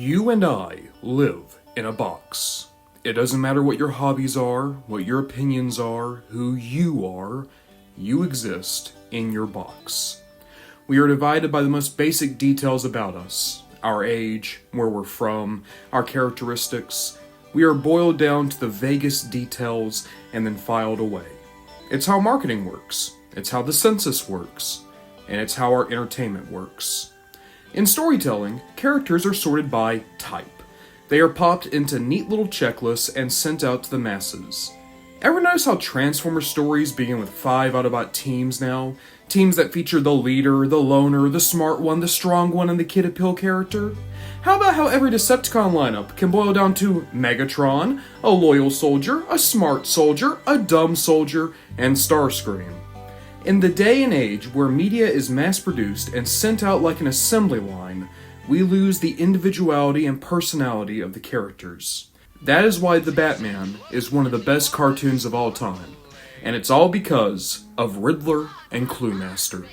You and I live in a box. It doesn't matter what your hobbies are, what your opinions are, who you exist in your box. We are divided by the most basic details about us, our age, where we're from, our characteristics. We are boiled down to the vaguest details and then filed away. It's how marketing works, it's how the census works, and it's how our entertainment works. In storytelling, characters are sorted by type. They are popped into neat little checklists and sent out to the masses. Ever notice how Transformers stories begin with 5 Autobot teams now? Teams that feature the leader, the loner, the smart one, the strong one, and the kid appeal character? How about how every Decepticon lineup can boil down to Megatron, a loyal soldier, a smart soldier, a dumb soldier, and Starscream? In the day and age where media is mass-produced and sent out like an assembly line, we lose the individuality and personality of the characters. That is why The Batman is one of the best cartoons of all time, and it's all because of Riddler and Cluemaster.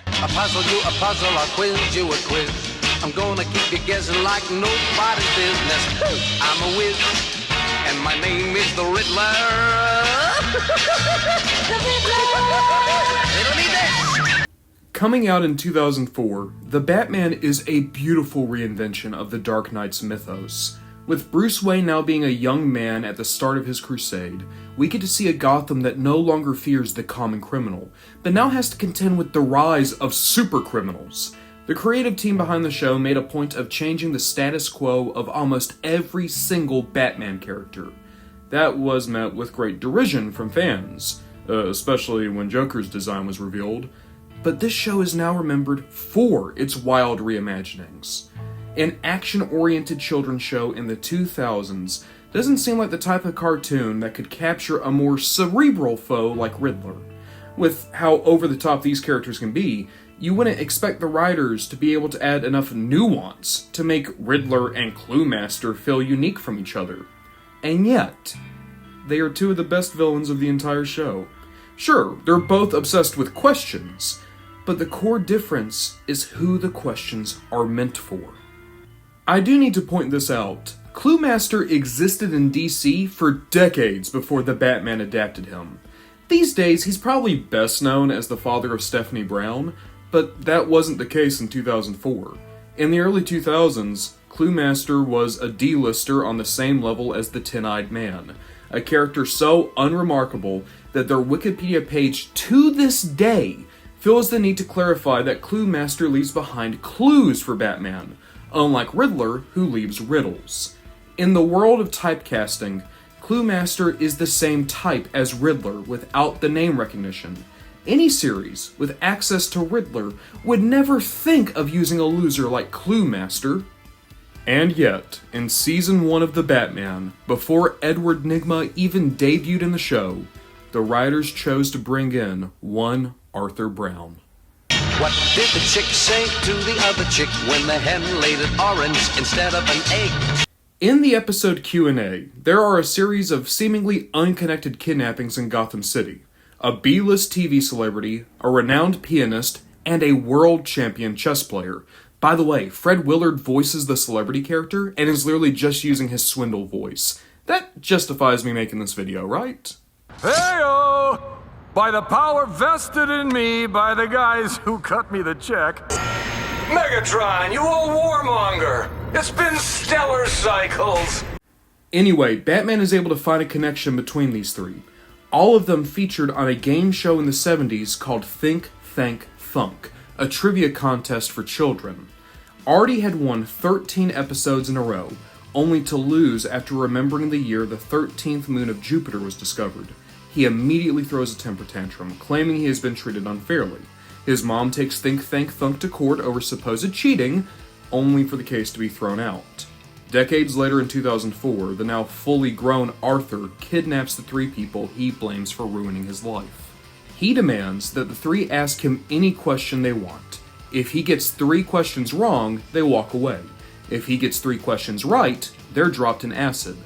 I puzzle you a puzzle, I'll quiz you a quiz. I'm gonna keep you guessing like nobody's business. I'm a whiz, and my name is the Riddler. The Riddler! It'll be this! Coming out in 2004, The Batman is a beautiful reinvention of the Dark Knight's mythos. With Bruce Wayne now being a young man at the start of his crusade, we get to see a Gotham that no longer fears the common criminal, but now has to contend with the rise of super criminals. The creative team behind the show made a point of changing the status quo of almost every single Batman character. That was met with great derision from fans, especially when Joker's design was revealed. But this show is now remembered for its wild reimaginings. An action-oriented children's show in the 2000s doesn't seem like the type of cartoon that could capture a more cerebral foe like Riddler. With how over-the-top these characters can be, you wouldn't expect the writers to be able to add enough nuance to make Riddler and Cluemaster feel unique from each other. And yet, they are two of the best villains of the entire show. Sure, they're both obsessed with questions, but the core difference is who the questions are meant for. I do need to point this out. Cluemaster existed in DC for decades before the Batman adapted him. These days, he's probably best known as the father of Stephanie Brown, but that wasn't the case in 2004. In the early 2000s, Cluemaster was a D-lister on the same level as the Tin-Eyed Man, a character so unremarkable that their Wikipedia page to this day feels the need to clarify that Cluemaster leaves behind clues for Batman, unlike Riddler, who leaves riddles. In the world of typecasting, Cluemaster is the same type as Riddler without the name recognition. Any series with access to Riddler would never think of using a loser like Cluemaster. And yet, in Season 1 of The Batman, before Edward Nygma even debuted in the show, the writers chose to bring in one Arthur Brown. What did the chick say to the other chick when the hen laid an orange instead of an egg? In the episode Q&A, there are a series of seemingly unconnected kidnappings in Gotham City. A B-list TV celebrity, a renowned pianist, and a world champion chess player. By the way, Fred Willard voices the celebrity character and is literally just using his swindle voice. That justifies me making this video, right? Hey-o! By the power vested in me by the guys who cut me the check. Megatron, you old warmonger! It's been stellar cycles! Anyway, Batman is able to find a connection between these three. All of them featured on a game show in the 70s called Think, Thank, Thunk, a trivia contest for children. Artie had won 13 episodes in a row, only to lose after remembering the year the 13th moon of Jupiter was discovered. He immediately throws a temper tantrum, claiming he has been treated unfairly. His mom takes Think, Thank, Thunk to court over supposed cheating, only for the case to be thrown out. Decades later in 2004, the now fully grown Arthur kidnaps the three people he blames for ruining his life. He demands that the three ask him any question they want. If he gets 3 questions wrong, they walk away. If he gets 3 questions right, they're dropped in acid.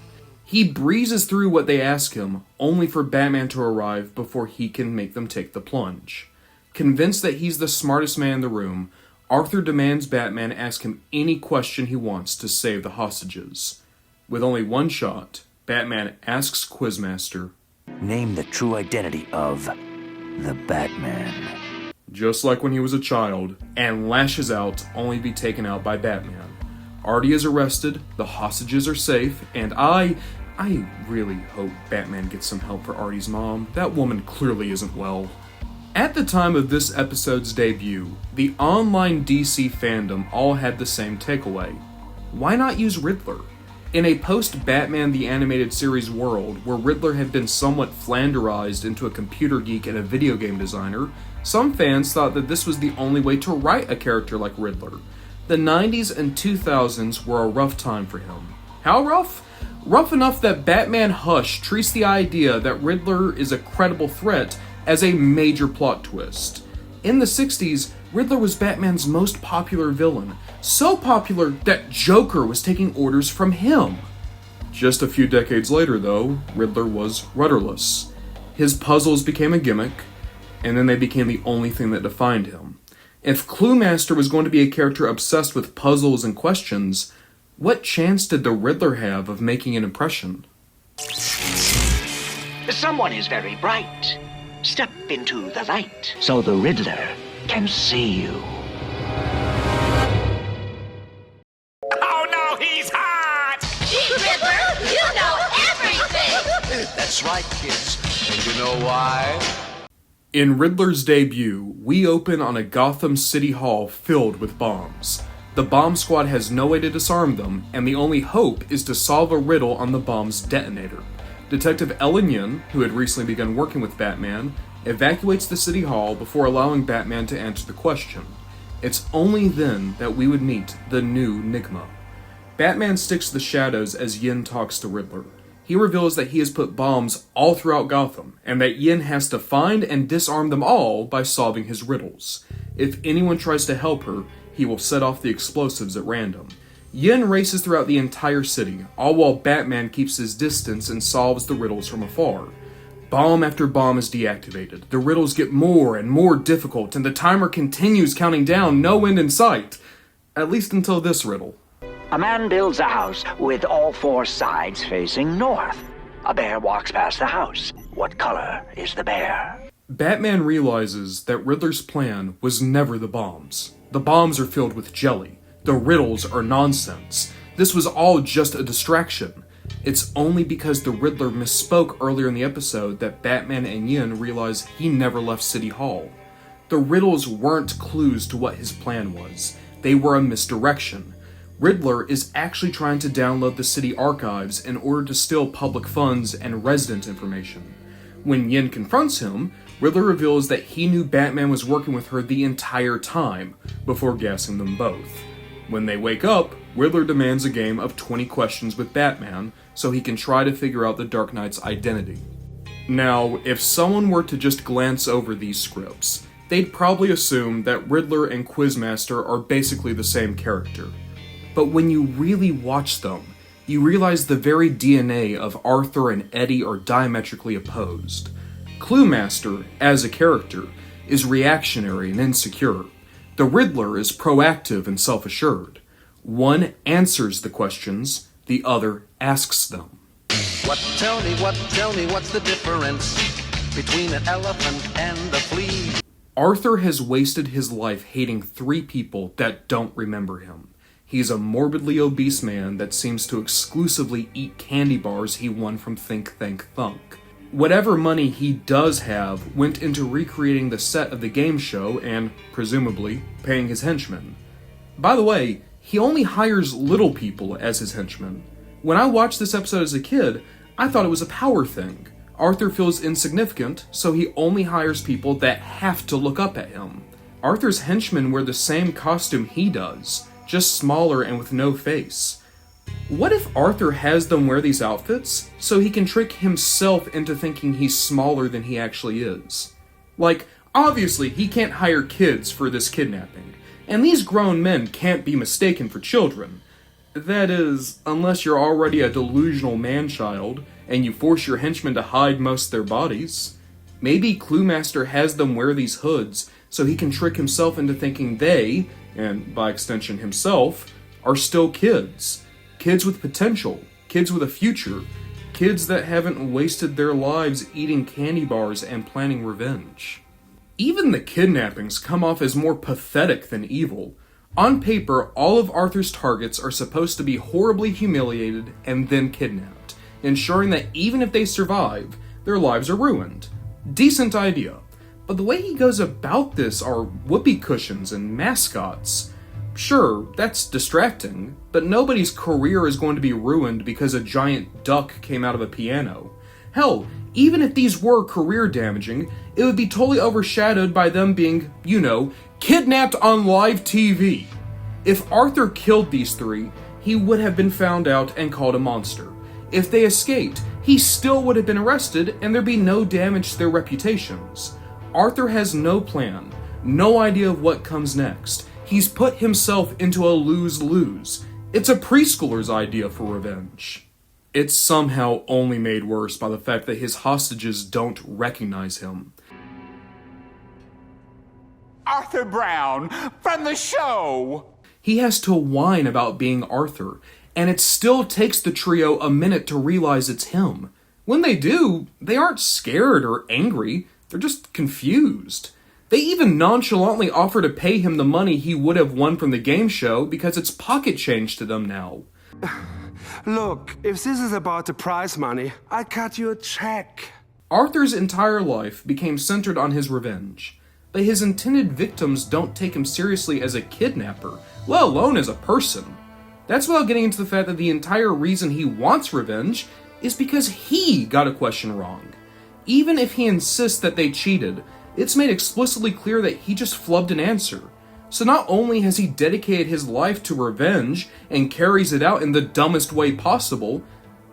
He breezes through what they ask him, only for Batman to arrive before he can make them take the plunge. Convinced that he's the smartest man in the room, Arthur demands Batman ask him any question he wants to save the hostages. With only one shot, Batman asks Quizmaster, "Name the true identity of the Batman." just like when he was a child, and lashes out, only to be taken out by Batman. Artie is arrested, the hostages are safe, and I really hope Batman gets some help for Artie's mom. That woman clearly isn't well. At the time of this episode's debut, the online DC fandom all had the same takeaway. Why not use Riddler? In a post-Batman the Animated Series world, where Riddler had been somewhat flanderized into a computer geek and a video game designer, some fans thought that this was the only way to write a character like Riddler. The 90s and 2000s were a rough time for him. How rough? Rough enough that Batman Hush treats the idea that Riddler is a credible threat as a major plot twist. In the 60s, Riddler was Batman's most popular villain, so popular that Joker was taking orders from him. Just a few decades later, though, Riddler was rudderless. His puzzles became a gimmick, and then they became the only thing that defined him. If Cluemaster was going to be a character obsessed with puzzles and questions, what chance did the Riddler have of making an impression? Someone is very bright. Step into the light so the Riddler can see you. Oh no, he's hot! Gee, Riddler, you know everything! That's right, kids. And you know why? In Riddler's debut, we open on a Gotham City Hall filled with bombs. The bomb squad has no way to disarm them, and the only hope is to solve a riddle on the bomb's detonator. Detective Ellen Yin, who had recently begun working with Batman, evacuates the City Hall before allowing Batman to answer the question. It's only then that we would meet the new Nigma. Batman sticks to the shadows as Yin talks to Riddler. He reveals that he has put bombs all throughout Gotham, and that Yin has to find and disarm them all by solving his riddles. If anyone tries to help her, he will set off the explosives at random. Yin races throughout the entire city, all while Batman keeps his distance and solves the riddles from afar. Bomb after bomb is deactivated, the riddles get more and more difficult, and the timer continues counting down, no end in sight. At least until this riddle. A man builds a house with all four sides facing north. A bear walks past the house. What color is the bear? Batman realizes that Riddler's plan was never the bombs. The bombs are filled with jelly. The riddles are nonsense. This was all just a distraction. It's only because the Riddler misspoke earlier in the episode that Batman and Yin realize he never left City Hall. The riddles weren't clues to what his plan was. They were a misdirection. Riddler is actually trying to download the city archives in order to steal public funds and resident information. When Yin confronts him, Riddler reveals that he knew Batman was working with her the entire time, before gassing them both. When they wake up, Riddler demands a game of 20 questions with Batman, so he can try to figure out the Dark Knight's identity. Now, if someone were to just glance over these scripts, they'd probably assume that Riddler and Quizmaster are basically the same character. But when you really watch them, you realize the very DNA of Arthur and Eddie are diametrically opposed. Cluemaster, as a character, is reactionary and insecure. The Riddler is proactive and self-assured. One answers the questions, the other asks them. Tell me, what's the difference between an elephant and a flea? Arthur has wasted his life hating 3 people that don't remember him. He's a morbidly obese man that seems to exclusively eat candy bars he won from Think Thank Thunk. Whatever money he does have went into recreating the set of the game show and, presumably, paying his henchmen. By the way, he only hires little people as his henchmen. When I watched this episode as a kid, I thought it was a power thing. Arthur feels insignificant, so he only hires people that have to look up at him. Arthur's henchmen wear the same costume he does, just smaller and with no face. What if Arthur has them wear these outfits so he can trick himself into thinking he's smaller than he actually is? Like, obviously he can't hire kids for this kidnapping, and these grown men can't be mistaken for children. That is, unless you're already a delusional man-child and you force your henchmen to hide most of their bodies. Maybe Cluemaster has them wear these hoods so he can trick himself into thinking they, and by extension himself, are still kids. Kids with potential, kids with a future, kids that haven't wasted their lives eating candy bars and planning revenge. Even the kidnappings come off as more pathetic than evil. On paper, all of Arthur's targets are supposed to be horribly humiliated and then kidnapped, ensuring that even if they survive, their lives are ruined. Decent idea. But the way he goes about this are whoopee cushions and mascots. Sure, that's distracting, but nobody's career is going to be ruined because a giant duck came out of a piano. Hell, even if these were career damaging, it would be totally overshadowed by them being, kidnapped on live TV. If Arthur killed these three, he would have been found out and called a monster. If they escaped, he still would have been arrested and there'd be no damage to their reputations. Arthur has no plan, no idea of what comes next. He's put himself into a lose-lose. It's a preschooler's idea for revenge. It's somehow only made worse by the fact that his hostages don't recognize him. Arthur Brown from the show! He has to whine about being Arthur, and it still takes the trio a minute to realize it's him. When they do, they aren't scared or angry, they're just confused. They even nonchalantly offer to pay him the money he would have won from the game show because it's pocket change to them now. Look, if this is about the prize money, I'll cut you a check. Arthur's entire life became centered on his revenge, but his intended victims don't take him seriously as a kidnapper, let alone as a person. That's without getting into the fact that the entire reason he wants revenge is because he got a question wrong. Even if he insists that they cheated, it's made explicitly clear that he just flubbed an answer. So not only has he dedicated his life to revenge and carries it out in the dumbest way possible,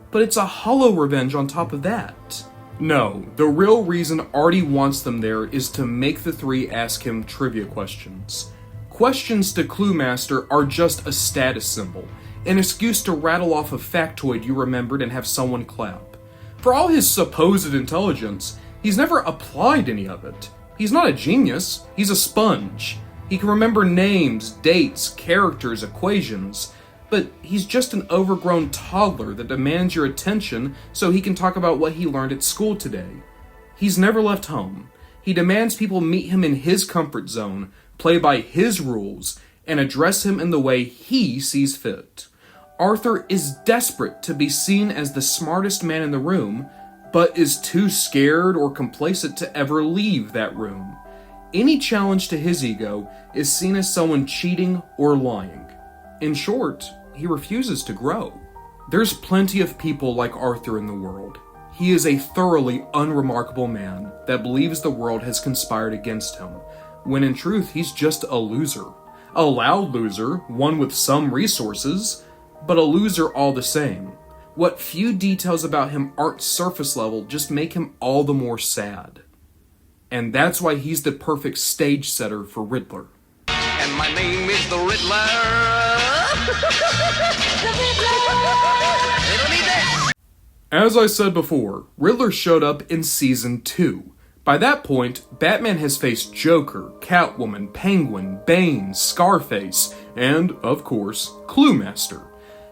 but it's a hollow revenge on top of that. No, the real reason Artie wants them there is to make the three ask him trivia questions. Questions to Clue Master are just a status symbol, an excuse to rattle off a factoid you remembered and have someone clap. For all his supposed intelligence, he's never applied any of it. He's not a genius, he's a sponge. He can remember names, dates, characters, equations, but he's just an overgrown toddler that demands your attention so he can talk about what he learned at school today. He's never left home. He demands people meet him in his comfort zone, play by his rules, and address him in the way he sees fit. Arthur is desperate to be seen as the smartest man in the room, but is too scared or complacent to ever leave that room. Any challenge to his ego is seen as someone cheating or lying. In short, he refuses to grow. There's plenty of people like Arthur in the world. He is a thoroughly unremarkable man that believes the world has conspired against him, when in truth he's just a loser. A loud loser, one with some resources, but a loser all the same. What few details about him aren't surface level just make him all the more sad. And that's why he's the perfect stage setter for Riddler. And my name is the Riddler. It'll be this. As I said before, Riddler showed up in Season 2. By that point, Batman has faced Joker, Catwoman, Penguin, Bane, Scarface, and, of course, Clue Master.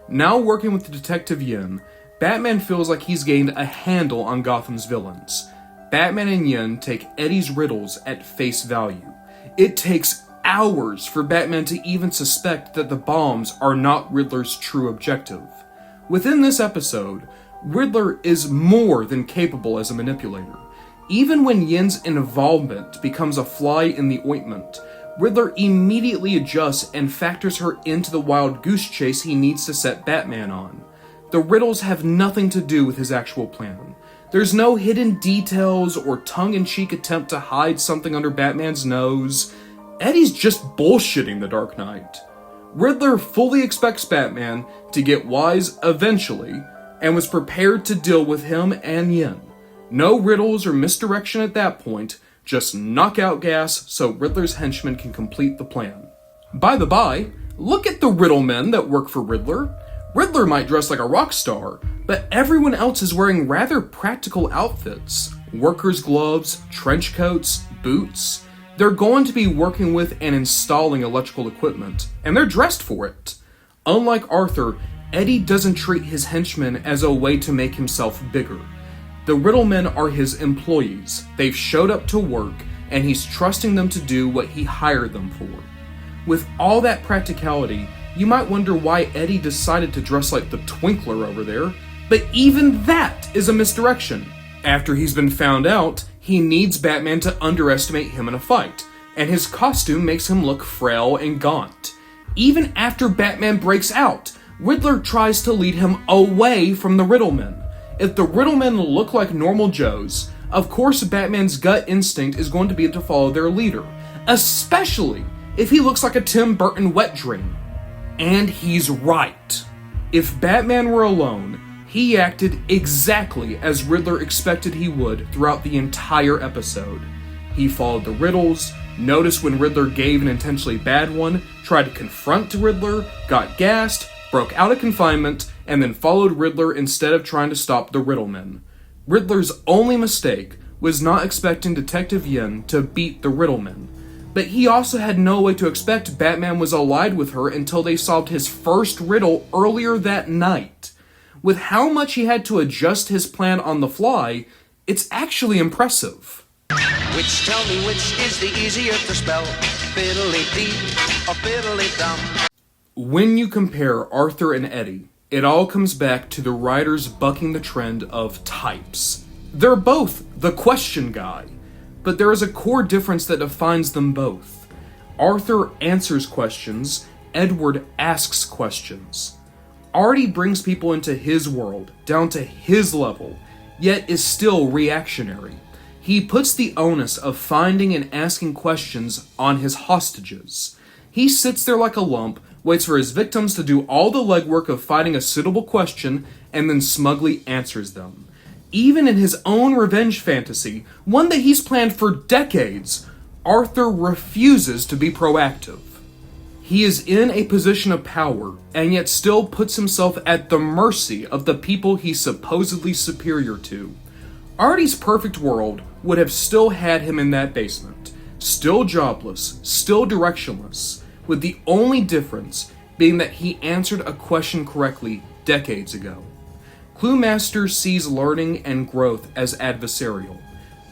Now working with Detective Yin, Batman feels like he's gained a handle on Gotham's villains. Batman and Yin take Eddie's riddles at face value. It takes hours for Batman to even suspect that the bombs are not Riddler's true objective. Within this episode, Riddler is more than capable as a manipulator. Even when Yin's involvement becomes a fly in the ointment, Riddler immediately adjusts and factors her into the wild goose chase he needs to set Batman on. The riddles have nothing to do with his actual plan. There's no hidden details or tongue-in-cheek attempt to hide something under Batman's nose. Eddie's just bullshitting the Dark Knight. Riddler fully expects Batman to get wise eventually, and was prepared to deal with him and Yin. No riddles or misdirection at that point, just knockout gas so Riddler's henchmen can complete the plan. By the by, look at the riddle men that work for Riddler. Riddler might dress like a rock star, but everyone else is wearing rather practical outfits. Workers' gloves, trench coats, boots. They're going to be working with and installing electrical equipment, and they're dressed for it. Unlike Arthur, Eddie doesn't treat his henchmen as a way to make himself bigger. The Riddlemen are his employees. They've showed up to work, and he's trusting them to do what he hired them for. With all that practicality, you might wonder why Eddie decided to dress like the Twinkler over there, but even that is a misdirection. After he's been found out, he needs Batman to underestimate him in a fight, and his costume makes him look frail and gaunt. Even after Batman breaks out, Riddler tries to lead him away from the Riddlemen. If the Riddlemen look like normal Joes, of course Batman's gut instinct is going to be to follow their leader, especially if he looks like a Tim Burton wet dream. And he's right. If Batman were alone, he acted exactly as Riddler expected he would throughout the entire episode. He followed the riddles, noticed when Riddler gave an intentionally bad one, tried to confront Riddler, got gassed, broke out of confinement, and then followed Riddler instead of trying to stop the Riddlemen. Riddler's only mistake was not expecting Detective Yin to beat the Riddlemen, but he also had no way to expect Batman was allied with her until they solved his first riddle earlier that night. With how much he had to adjust his plan on the fly, it's actually impressive. Which, tell me, which is the easier to spell? Fiddly-dee or fiddly-dum? When you compare Arthur and Eddie, it all comes back to the writers bucking the trend of types. They're both the question guy, but there is a core difference that defines them both. Arthur answers questions, Edward asks questions. Artie brings people into his world, down to his level, yet is still reactionary. He puts the onus of finding and asking questions on his hostages. He sits there like a lump, waits for his victims to do all the legwork of finding a suitable question, and then smugly answers them. Even in his own revenge fantasy, one that he's planned for decades, Arthur refuses to be proactive. He is in a position of power, and yet still puts himself at the mercy of the people he's supposedly superior to. Artie's perfect world would have still had him in that basement, still jobless, still directionless, with the only difference being that he answered a question correctly decades ago. Cluemaster sees learning and growth as adversarial.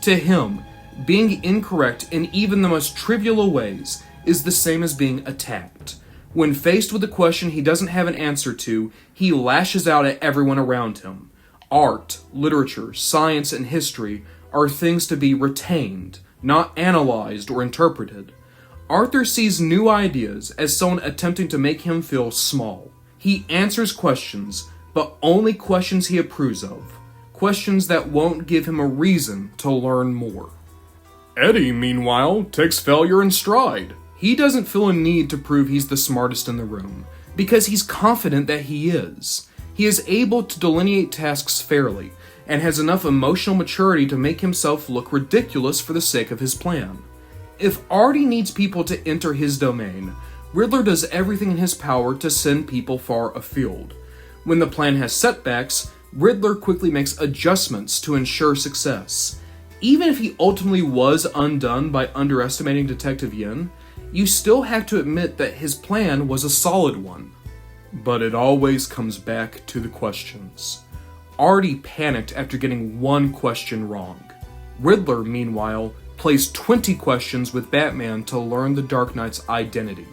To him, being incorrect in even the most trivial of ways is the same as being attacked. When faced with a question he doesn't have an answer to, he lashes out at everyone around him. Art, literature, science, and history are things to be retained, not analyzed or interpreted. Arthur sees new ideas as someone attempting to make him feel small. He answers questions, but only questions he approves of. Questions that won't give him a reason to learn more. Eddie, meanwhile, takes failure in stride. He doesn't feel a need to prove he's the smartest in the room, because he's confident that he is. He is able to delineate tasks fairly, and has enough emotional maturity to make himself look ridiculous for the sake of his plan. If Artie needs people to enter his domain, Riddler does everything in his power to send people far afield. When the plan has setbacks, Riddler quickly makes adjustments to ensure success. Even if he ultimately was undone by underestimating Detective Yin, you still have to admit that his plan was a solid one. But it always comes back to the questions. Artie panicked after getting one question wrong. Riddler, meanwhile, plays 20 questions with Batman to learn the Dark Knight's identity.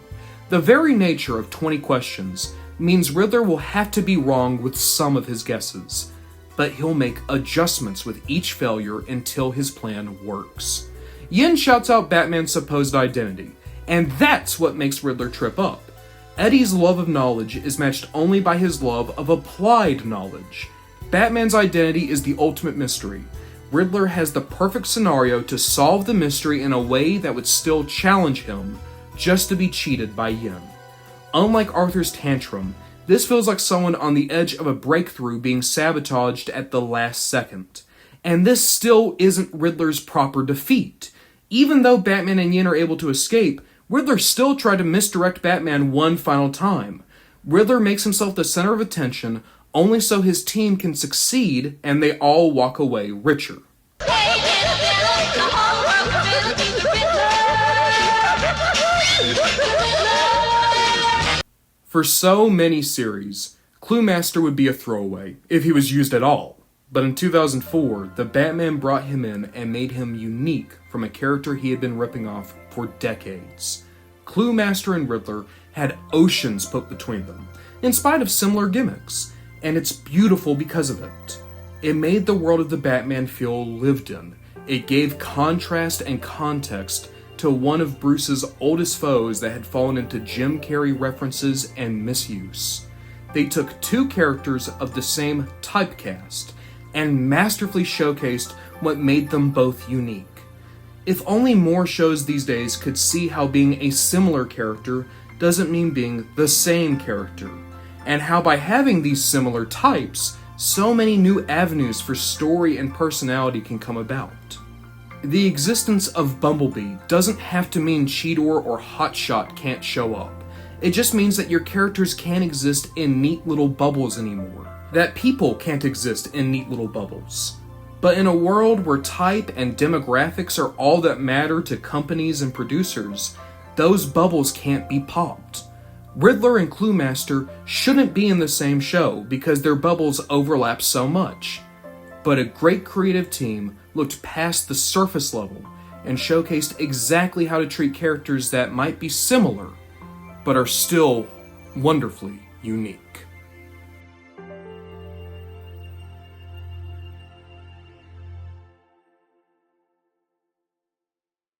The very nature of 20 questions means Riddler will have to be wrong with some of his guesses, but he'll make adjustments with each failure until his plan works. Yin shouts out Batman's supposed identity, and that's what makes Riddler trip up. Eddie's love of knowledge is matched only by his love of applied knowledge. Batman's identity is the ultimate mystery. Riddler has the perfect scenario to solve the mystery in a way that would still challenge him, just to be cheated by Yin. Unlike Arthur's tantrum, this feels like someone on the edge of a breakthrough being sabotaged at the last second. And this still isn't Riddler's proper defeat. Even though Batman and Yin are able to escape, Riddler still tried to misdirect Batman one final time. Riddler makes himself the center of attention only so his team can succeed and they all walk away richer. The whole world filled with Riddler. For so many series, Cluemaster would be a throwaway, if he was used at all. But in 2004, the Batman brought him in and made him unique from a character he had been ripping off for decades. Cluemaster and Riddler had oceans put between them, in spite of similar gimmicks, and it's beautiful because of it. It made the world of the Batman feel lived in. It gave contrast and context to one of Bruce's oldest foes that had fallen into Jim Carrey references and misuse. They took two characters of the same typecast and masterfully showcased what made them both unique. If only more shows these days could see how being a similar character doesn't mean being the same character, and how by having these similar types, so many new avenues for story and personality can come about. The existence of Bumblebee doesn't have to mean Cheetor or Hotshot can't show up. It just means that your characters can't exist in neat little bubbles anymore. That people can't exist in neat little bubbles. But in a world where type and demographics are all that matter to companies and producers, those bubbles can't be popped. Riddler and Cluemaster shouldn't be in the same show because their bubbles overlap so much. But a great creative team looked past the surface level and showcased exactly how to treat characters that might be similar, but are still wonderfully unique.